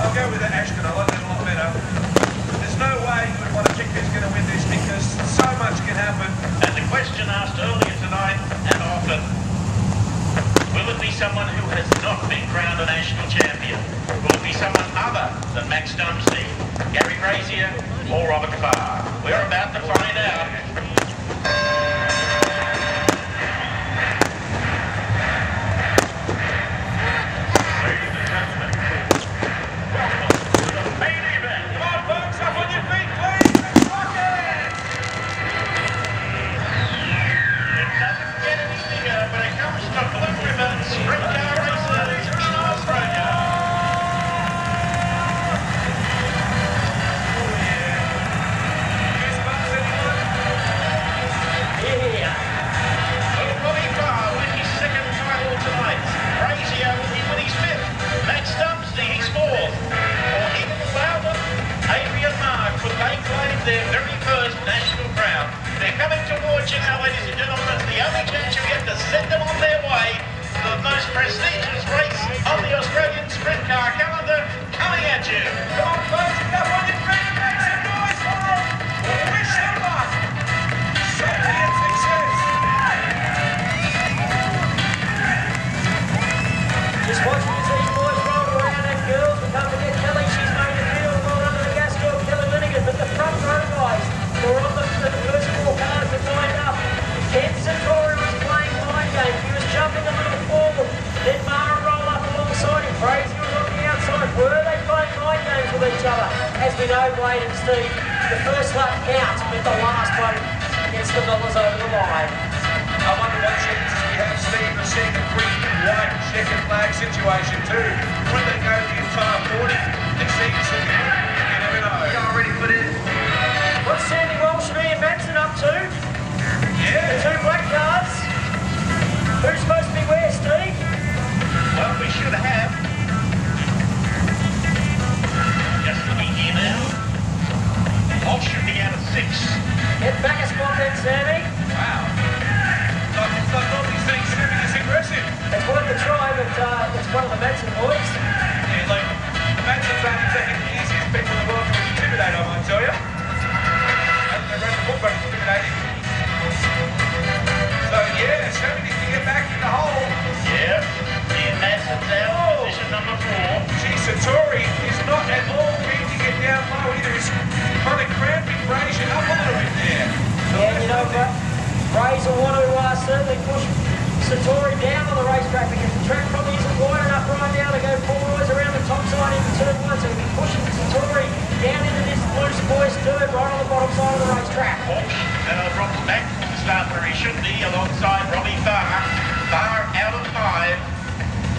I'll go with Ashton. I like that a lot better. There's no way you would want to pick who's going to win this because so much can happen. And the question asked earlier tonight and often, will it be someone who has not been crowned a national champion? Will it be someone other than Max Dumsney, Gary Grazier or Robert Farr? We're about to find out. Their very first national crown. They're coming towards you now, ladies and gentlemen. It's the only chance you get to send them on their way to the most prestigious race on the Australian sprint car calendar coming at you. Come on, folks, get up on your feet and make some noise for them. Wish them luck. Safety and success. Just watching as these boys roll around and girls. We can't forget Kelly. She's made the field well under the gas girl, Kelly Linigan. But the front row guys who are on the first four cars that lined up. Ken Satori was playing mind games. He was jumping a little forward. Then Mara rolled up alongside him. Crazy was on the outside. Were they playing mind games with each other? As we know, Wade and Steve, the first lap counts, but the last one gets the dollars over the line. I wonder what chances we have, Steve, of seeing a green, white, checkered flag situation too. When they go the entire 40, it seems to be, you never know. You already put in. What's Sandy Walsh and Ian Manson up to? Yeah. The two black cars. Who's supposed to be where, Steve? Well, we should have. Just looking here now. Walsh should be out of 6. Get back a spot then, Sammy. Wow. I normally think Sammy is aggressive. It's worth a try, but it's one of the Manson boys. Yeah, like, the Mansons aren't exactly the easiest people in the world to intimidate, I might tell you. And they ran the book very intimidating. So, yeah, Sammy needs to get back in the hole. Yeah. Ian Manson's out, position number 4. Gee, Satori is not at all keen to get down low either. He's kind of cramping Frazier up a little bit there. Yeah, you know what? Fraser want to certainly push Satori down on the racetrack because the track probably isn't wide enough right now to go 4 rows around the top side into turn 1, so he'll be pushing Satori down into this loose boys dirt right on the bottom side of the racetrack. Walsh drops back to start where he should be alongside Robbie Farr. Farr out of 5.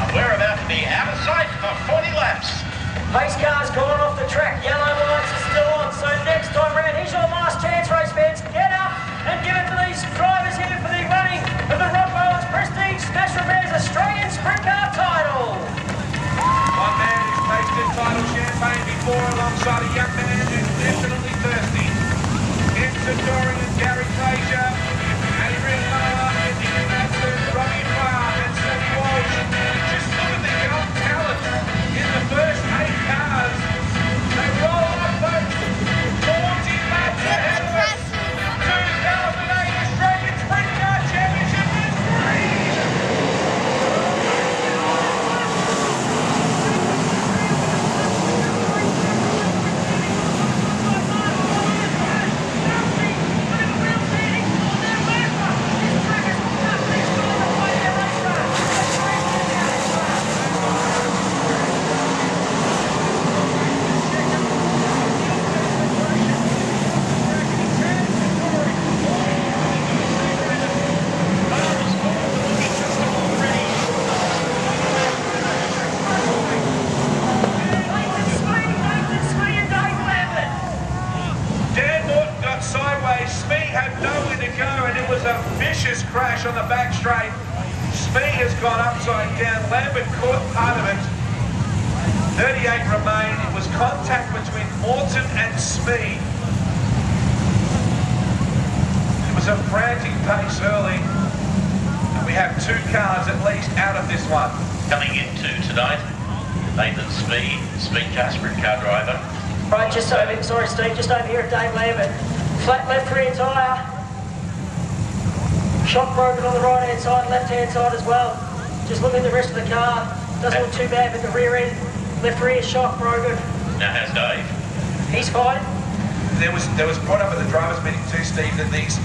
And we're about to be out of sight for 40 laps. Pace car's gone off the track. Yellow lights are still on, so next time round, here's your last chance, race fans. Get up and give it to these drivers here for the running of the Rock Bowlers Prestige Smash Repairs Australian Sprint Car title. One man who's tasted title champagne before alongside a young man who's definitely thirsty. Ken Satori and Gary Frazier, Adrian Miller, Ian Manson, Robbie Farr and Sammy Walsh. Just look at the young talent in the first 8 cars. They roll up, folks. 40 laps ahead of us. 2008 Australian Sprint Car Championship is free. Crash on the back straight. Smee has gone upside down. Lambert caught part of it. 38 remain. It was contact between Morton and Smee. It was a frantic pace early. And we have 2 cars at least out of this one. Coming into tonight, Nathan Speed car, sprint car driver. Right, just over, sorry Steve, just over here at Dave Lambert. Flat left rear tyre. Shock broken on the right hand side, left hand side as well. Just look at the rest of the car. Doesn't look too bad, but the rear end, left rear shock broken. Now how's Dave? He's fine. There was brought up at the drivers' meeting too, Steve, that these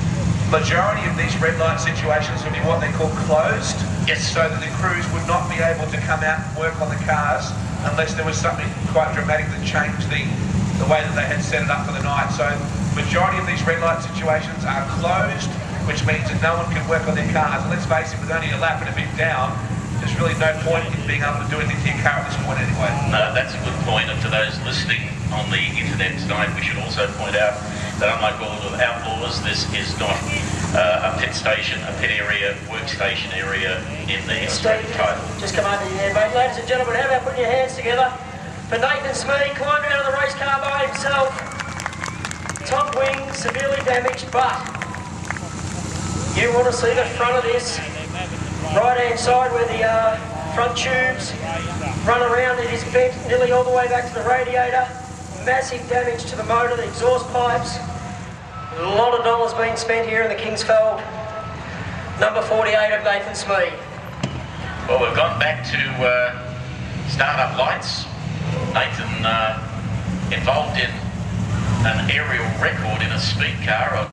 majority of these red light situations would be what they call closed. Yes. So that the crews would not be able to come out and work on the cars unless there was something quite dramatic that changed the way that they had set it up for the night. So majority of these red light situations are closed, which means that no one can work on their cars. And let's face it, with only a lap and a bit down, there's really no point in being able to do anything to your car at this point anyway. No, that's a good point. And to those listening on the internet tonight, we should also point out that unlike all of Outlaws, this is not a pit station, a pit area, workstation area in the Australian title. Just come over here, mate. Ladies and gentlemen, how about putting your hands together for Nathan Smead, climbed out of the race car by himself. Top wing severely damaged, but you want to see the front of this. Right hand side where the front tubes run around, it is bent nearly all the way back to the radiator. Massive damage to the motor, the exhaust pipes. A lot of dollars being spent here in the Kingsfeld. Number 48 of Nathan Smead. Well, we've gone back to start-up lights. Nathan involved in an aerial record in a speed car.